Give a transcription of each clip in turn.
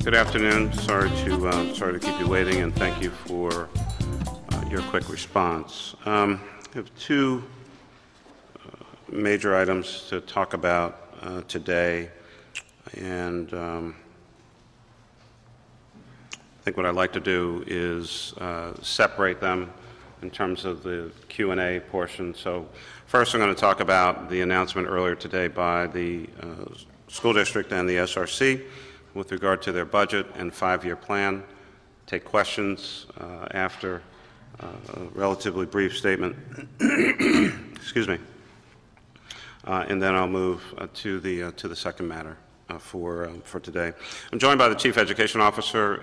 Good afternoon. Sorry to keep you waiting, and thank you for your quick response. I have two major items to talk about today, and I think what I'd like to do is separate them in terms of the Q&A portion. So first I'm going to talk about the announcement earlier today by the school district and the SRC with regard to their budget and five-year plan. Take questions after a relatively brief statement. Excuse me. And then I'll move to the second matter for today. I'm joined by the Chief Education Officer,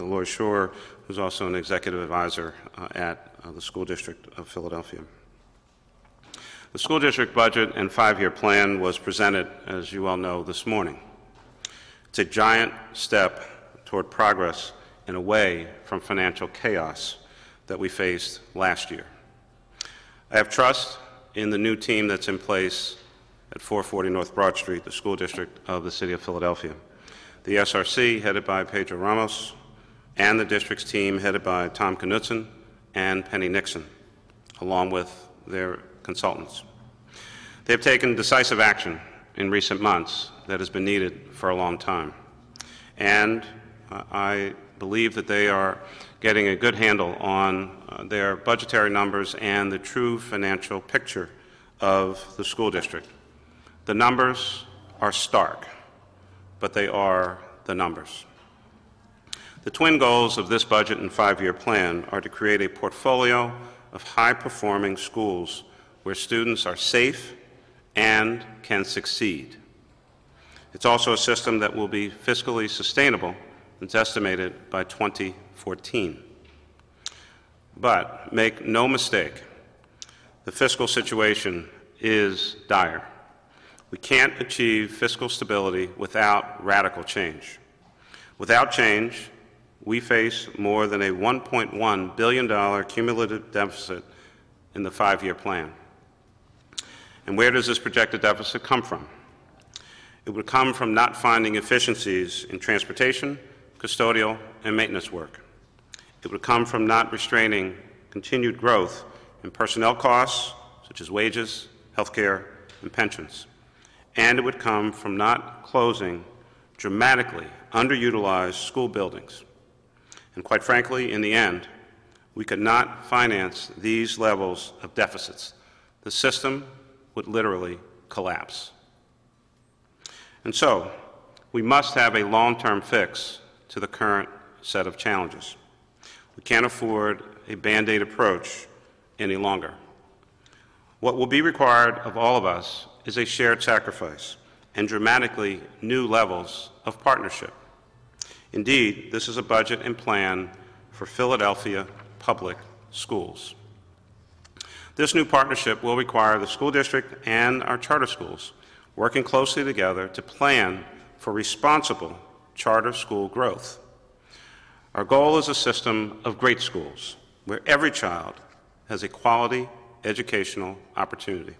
Lori Shore, who's also an executive advisor at the School District of Philadelphia. The school district budget and five-year plan was presented, as you all know, this morning. It's a giant step toward progress and away from financial chaos that we faced last year. I have trust in the new team that's in place at 440 North Broad Street, the school district of the City of Philadelphia. The SRC, headed by Pedro Ramos, and the district's team, headed by Tom Knudsen and Penny Nixon, along with their consultants. They have taken decisive action in recent months that has been needed for a long time. And I believe that they are getting a good handle on their budgetary numbers and the true financial picture of the school district. The numbers are stark, but they are the numbers. The twin goals of this budget and five-year plan are to create a portfolio of high-performing schools where students are safe and can succeed. It's also a system that will be fiscally sustainable. It's estimated by 2014. But make no mistake, the fiscal situation is dire. We can't achieve fiscal stability without radical change. Without change, we face more than a $1.1 billion cumulative deficit in the five-year plan. And where does this projected deficit come from? It would come from not finding efficiencies in transportation, custodial, and maintenance work. It would come from not restraining continued growth in personnel costs, such as wages, health care, and pensions. And it would come from not closing dramatically underutilized school buildings. And quite frankly, in the end, we could not finance these levels of deficits. The system would literally collapse. And so, we must have a long-term fix to the current set of challenges. We can't afford a Band-Aid approach any longer. What will be required of all of us is a shared sacrifice and dramatically new levels of partnership. Indeed, this is a budget and plan for Philadelphia public schools. This new partnership will require the school district and our charter schools working closely together to plan for responsible charter school growth. Our goal is a system of great schools where every child has a quality educational opportunity.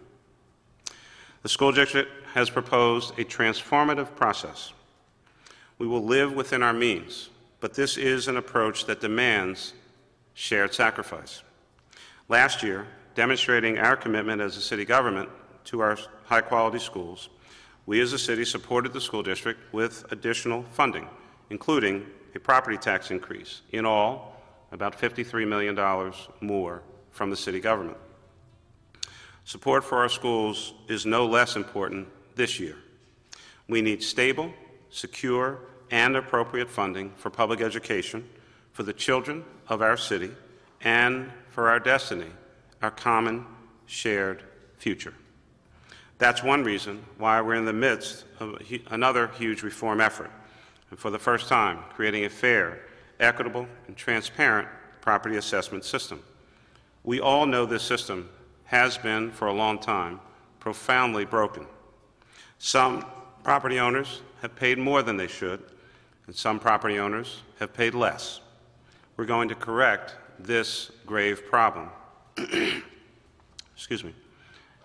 The school district has proposed a transformative process. We will live within our means, but this is an approach that demands shared sacrifice. Last year, demonstrating our commitment as a city government to our high-quality schools, we as a city supported the school district with additional funding, including a property tax increase. In all, about $53 million more from the city government. Support for our schools is no less important this year. We need stable, secure, and appropriate funding for public education for the children of our city and for our destiny, our common shared future. That's one reason why we're in the midst of another huge reform effort, and for the first time, creating a fair, equitable, and transparent property assessment system. We all know this system has been, for a long time, profoundly broken. Some property owners have paid more than they should, and some property owners have paid less. We're going to correct this grave problem. Excuse me.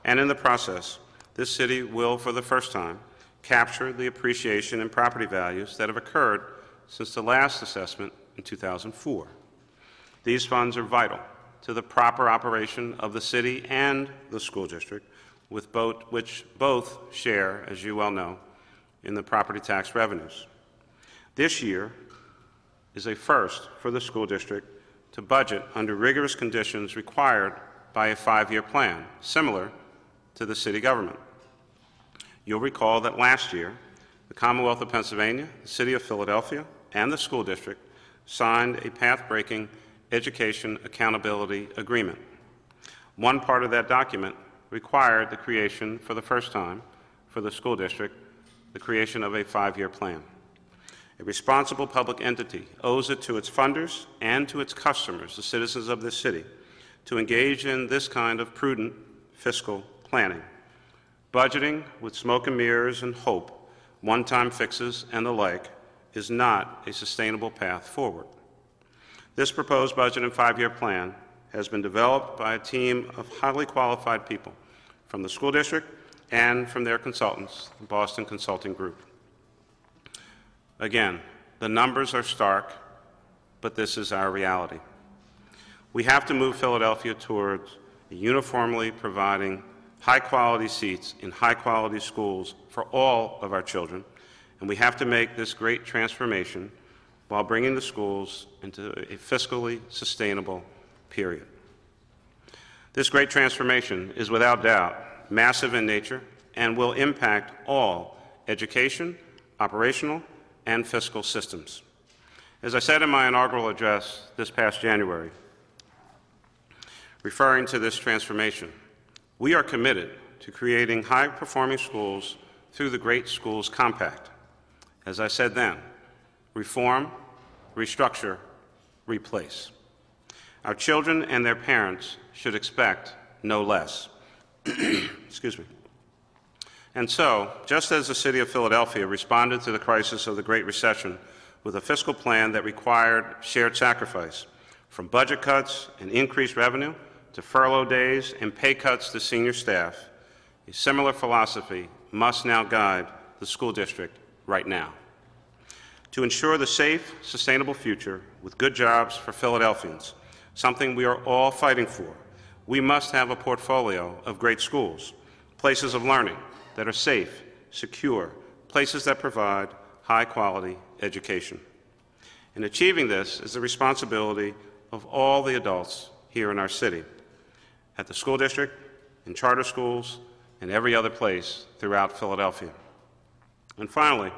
And in the process, this city will, for the first time, capture the appreciation in property values that have occurred since the last assessment in 2004. These funds are vital to the proper operation of the city and the school district, which both share, as you well know, in the property tax revenues. This year is a first for the school district to budget under rigorous conditions required by a 5-year plan, similar to the city government. You'll recall that last year, the Commonwealth of Pennsylvania, the City of Philadelphia, and the school district signed a path-breaking education accountability agreement. One part of that document required the creation, for the first time, for the school district, the creation of a 5-year plan. A responsible public entity owes it to its funders and to its customers, the citizens of this city, to engage in this kind of prudent fiscal planning. Budgeting with smoke and mirrors and hope, one-time fixes and the like, is not a sustainable path forward. This proposed budget and 5-year plan has been developed by a team of highly qualified people from the school district and from their consultants, the Boston Consulting Group. Again, the numbers are stark, but this is our reality. We have to move Philadelphia towards uniformly providing high-quality seats in high-quality schools for all of our children, and we have to make this great transformation while bringing the schools into a fiscally sustainable period. This great transformation is without doubt massive in nature and will impact all education, operational, and fiscal systems. As I said in my inaugural address this past January, referring to this transformation, we are committed to creating high-performing schools through the Great Schools Compact. As I said then, reform, restructure, replace. Our children and their parents should expect no less. Excuse me. And so, just as the City of Philadelphia responded to the crisis of the Great Recession with a fiscal plan that required shared sacrifice, from budget cuts and increased revenue to furlough days and pay cuts to senior staff, a similar philosophy must now guide the school district right now. To ensure the safe, sustainable future with good jobs for Philadelphians, something we are all fighting for, we must have a portfolio of great schools, places of learning that are safe, secure, places that provide high-quality education. And achieving this is the responsibility of all the adults here in our city, at the school district, in charter schools, and every other place throughout Philadelphia. And finally,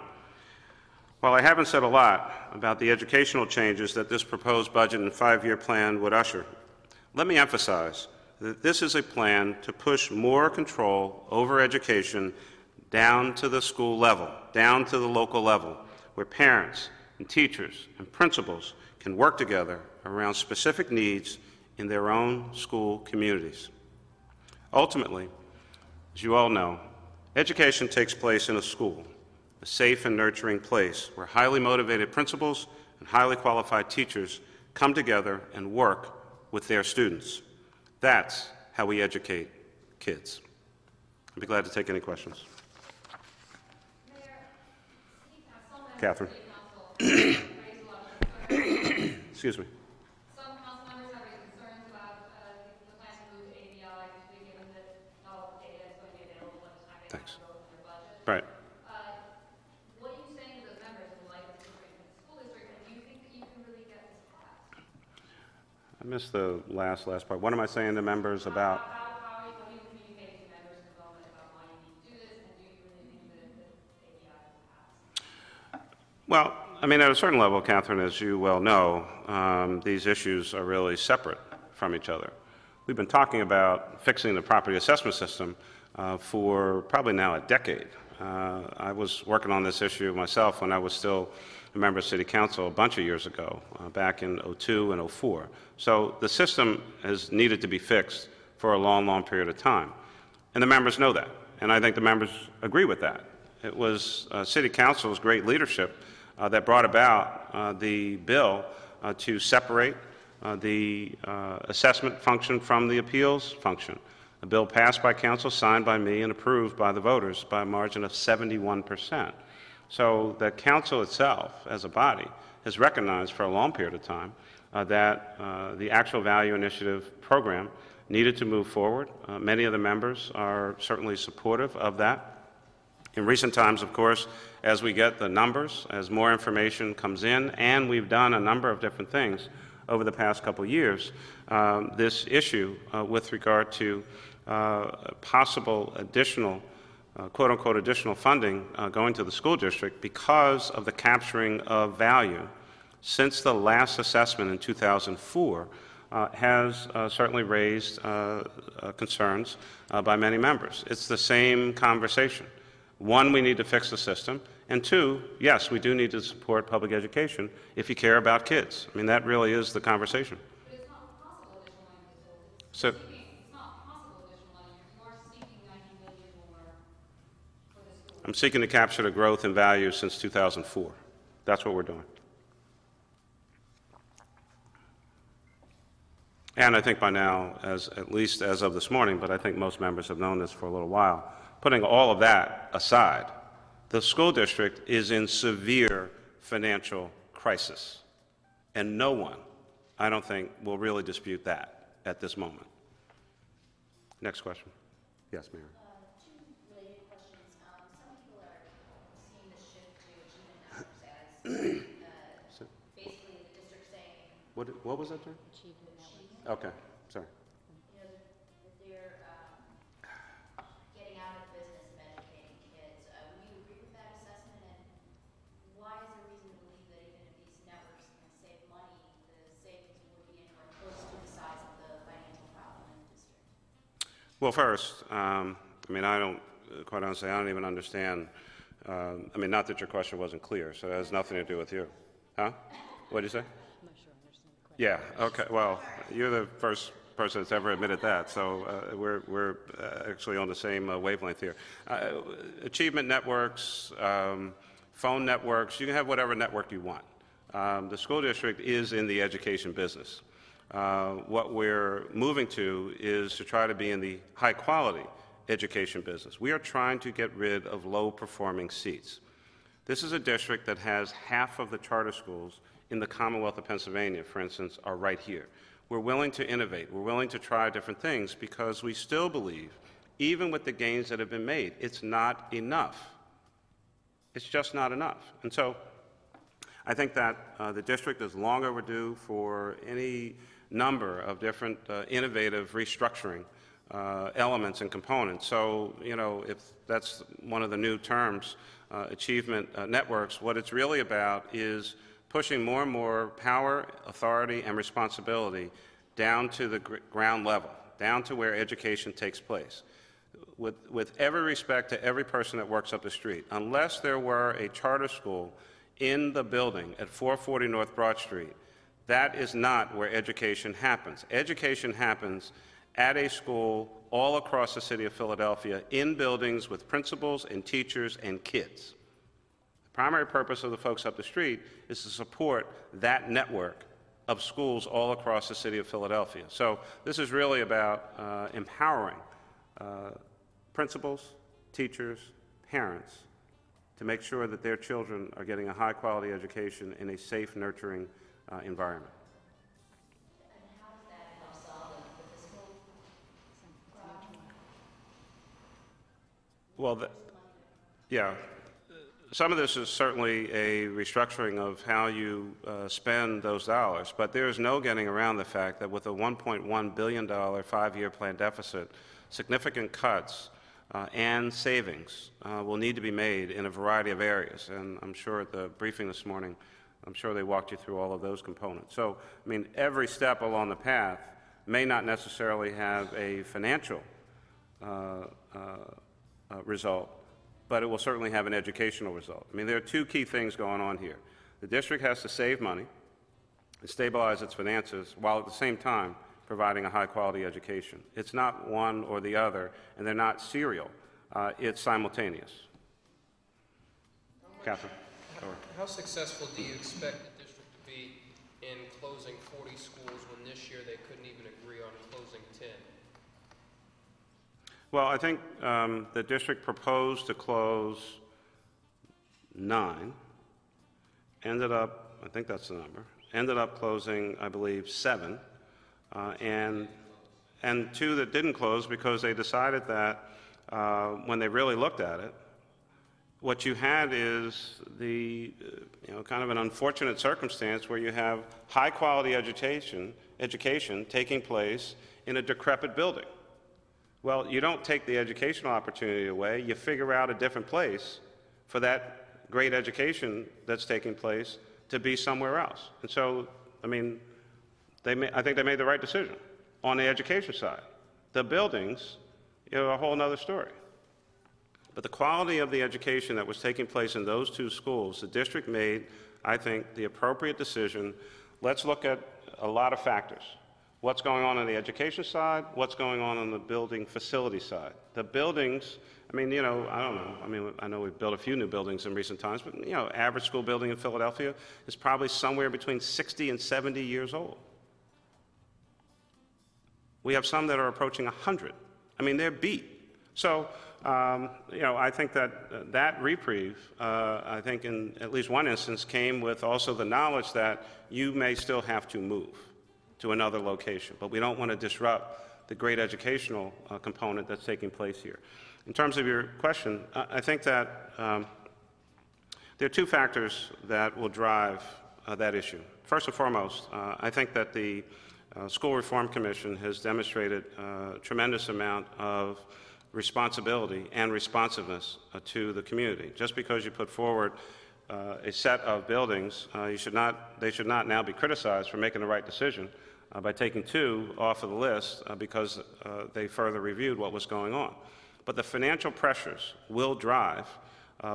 while I haven't said a lot about the educational changes that this proposed budget and 5-year plan would usher, let me emphasize that this is a plan to push more control over education down to the school level, down to the local level, where parents and teachers and principals can work together around specific needs in their own school communities. Ultimately, as you all know, education takes place in a school, a safe and nurturing place where highly motivated principals and highly qualified teachers come together and work with their students. That's how we educate kids. I'd be glad to take any questions. Catherine. Excuse me. Some council members have raised concerns about the plan to move to ABI, given that no data is going to be available at the time they have to vote in their budget. Right. What are you saying to those members in light of the situation in the school district, and do you think that you can really get this passed? I missed the last part. What am I saying to members about? What are you communicating to members at the moment about why you need to do this, and do you really think that ABI will pass? Well, I mean, at a certain level, Catherine, as you well know, these issues are really separate from each other. We've been talking about fixing the property assessment system for probably now a decade. I was working on this issue myself when I was still a member of City Council a bunch of years ago, back in '02 and '04. So the system has needed to be fixed for a long, long period of time. And the members know that, and I think the members agree with that. It was City Council's great leadership that brought about the bill to separate the assessment function from the appeals function. A bill passed by council, signed by me, and approved by the voters by a margin of 71%. So the council itself, as a body, has recognized for a long period of time that the actual value initiative program needed to move forward. Many of the members are certainly supportive of that. In recent times, of course, as we get the numbers, as more information comes in, and we've done a number of different things over the past couple of years, this issue with regard to possible additional, quote-unquote, additional funding going to the school district because of the capturing of value since the last assessment in 2004 has certainly raised concerns by many members. It's the same conversation. One, we need to fix the system, and two, yes, we do need to support public education if you care about kids. I mean, that really is the conversation. But it's not possible additional money for the schools. So, It's not possible additional money. You are seeking 90 million more for the schools. I'm seeking to capture the growth in value since 2004. That's what we're doing. And I think by now, at least as of this morning, but I think most members have known this for a little while, putting all of that aside, the school district is in severe financial crisis. And no one, I don't think, will really dispute that at this moment. Next question. Yes, Mayor. Two related questions. Some people are seeing the shift to achievement numbers as basically the district saying, What was that term? achievement. Okay, sorry. You know, that they're getting out of the business of educating kids. Would you agree with that assessment? And why is there reason to believe that even if these networks can save money, the savings would be anywhere close to the size of the financial problem in the district? Well, first, I mean, I don't, quite honestly, I don't even understand. I mean, not that your question wasn't clear, so it has nothing to do with you. Huh? What did you say? I'm not sure I understand the question. Yeah, okay, well, you're the first person that's ever admitted that, so we're actually on the same wavelength here. Achievement networks, phone networks, you can have whatever network you want. The school district is in the education business. What we're moving to is to try to be in the high-quality education business. We are trying to get rid of low-performing seats. This is a district that has half of the charter schools in the Commonwealth of Pennsylvania, for instance, are right here. We're willing to innovate. We're willing to try different things because we still believe, even with the gains that have been made, it's not enough. It's just not enough. And so I think that the district is long overdue for any number of different innovative restructuring elements and components. So, you know, if that's one of the new terms, achievement networks, what it's really about is pushing more and more power, authority, and responsibility down to the ground level, down to where education takes place. With every respect to every person that works up the street, unless there were a charter school in the building at 440 North Broad Street, that is not where education happens. Education happens at a school all across the city of Philadelphia in buildings with principals and teachers and kids. The primary purpose of the folks up the street is to support that network of schools all across the city of Philadelphia. So this is really about empowering principals, teachers, parents to make sure that their children are getting a high-quality education in a safe, nurturing environment. And how does that help solve the fiscal problem? Well, yeah. Some of this is certainly a restructuring of how you spend those dollars, but there is no getting around the fact that with a $1.1 billion 5-year plan deficit, significant cuts and savings will need to be made in a variety of areas. And I'm sure at the briefing this morning, I'm sure they walked you through all of those components. So, I mean, every step along the path may not necessarily have a financial result, but it will certainly have an educational result. I mean, there are two key things going on here. The district has to save money and stabilize its finances while at the same time providing a high-quality education. It's not one or the other, and they're not serial. It's simultaneous. Catherine? How successful do you expect the district to be in closing 40 schools when this year they couldn't even agree on closing 10? Well, I think the district proposed to close 9, ended up, I think that's the number, ended up closing, I believe, 7, and 2 that didn't close because they decided that when they really looked at it, what you had is the, kind of an unfortunate circumstance where you have high-quality education taking place in a decrepit building. Well, you don't take the educational opportunity away. You figure out a different place for that great education that's taking place to be somewhere else. And so, I mean, I think they made the right decision on the education side. The buildings, a whole other story. But the quality of the education that was taking place in those 2 schools, the district made, I think, the appropriate decision. Let's look at a lot of factors. What's going on the education side? What's going on the building facility side? The buildings, I mean, I don't know. I mean, I know we've built a few new buildings in recent times, but, average school building in Philadelphia is probably somewhere between 60 and 70 years old. We have some that are approaching 100. I mean, they're beat. So, I think that that reprieve, I think in at least one instance, came with also the knowledge that you may still have to move to another location, but we don't want to disrupt the great educational component that's taking place here. In terms of your question, I think that there are 2 factors that will drive that issue. First and foremost, I think that the School Reform Commission has demonstrated a tremendous amount of responsibility and responsiveness to the community. Just because you put forward a set of buildings, they should not now be criticized for making the right decision by taking 2 off of the list because they further reviewed what was going on. But the financial pressures will drive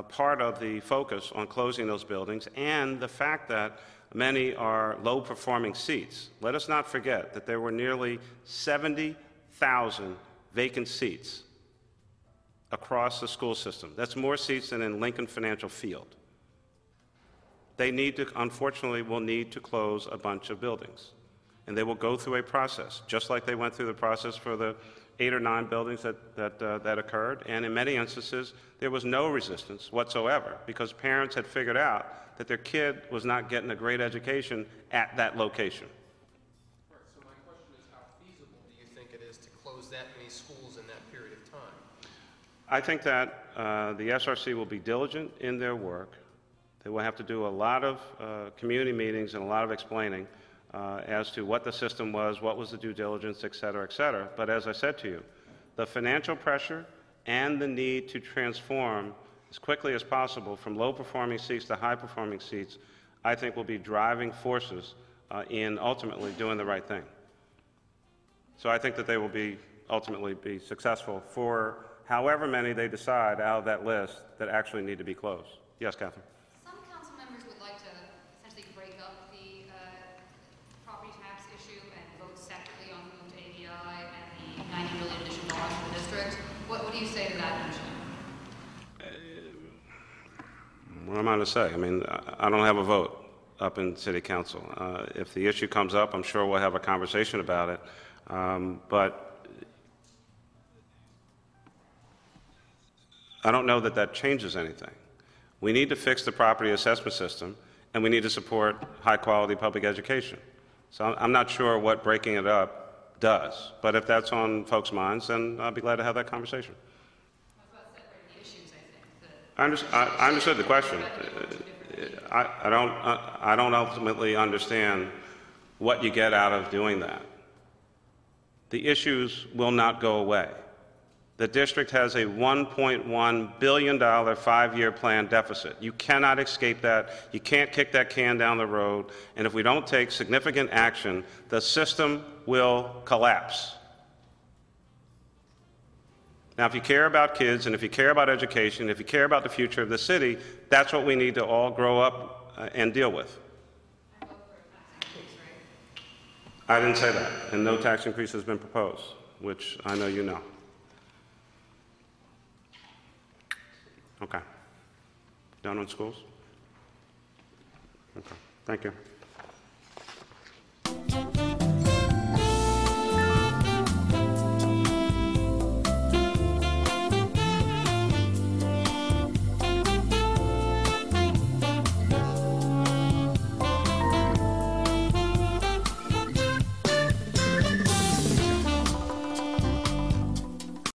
part of the focus on closing those buildings and the fact that many are low-performing seats. Let us not forget that there were nearly 70,000 vacant seats across the school system. That's more seats than in Lincoln Financial Field. They unfortunately, will need to close a bunch of buildings. And they will go through a process, just like they went through the process for the 8 or 9 buildings that occurred. And in many instances, there was no resistance whatsoever because parents had figured out that their kid was not getting a great education at that location. Right, so my question is, how feasible do you think it is to close that many schools in that period of time? I think that the SRC will be diligent in their work. They will have to do a lot of community meetings and a lot of explaining as to what the system was, what was the due diligence, et cetera, et cetera. But as I said to you, the financial pressure and the need to transform as quickly as possible from low-performing seats to high-performing seats, I think will be driving forces in ultimately doing the right thing. So I think that they will ultimately be successful for however many they decide out of that list that actually need to be closed. Yes, Catherine? Some council members would like to essentially break up the property tax issue and vote separately on the move to ABI and the $90 million additional dollars for the district. What do you say to that motion? What am I to say? I mean, I don't have a vote up in City Council. If the issue comes up, I'm sure we'll have a conversation about it. But I don't know that that changes anything. We need to fix the property assessment system, and we need to support high-quality public education. So I'm not sure what breaking it up does, but if that's on folks' minds, then I'll be glad to have that conversation. About separating the issues, I think. I understood the question. I don't ultimately understand what you get out of doing that. The issues will not go away. The district has a $1.1 billion 5-year plan deficit. You cannot escape that. You can't kick that can down the road. And if we don't take significant action, the system will collapse. Now, if you care about kids, and if you care about education, if you care about the future of the city, that's what we need to all grow up and deal with. I vote for a tax increase, right? I didn't say that, and no tax increase has been proposed, which I know you know. Okay. Done on schools? Okay. Thank you.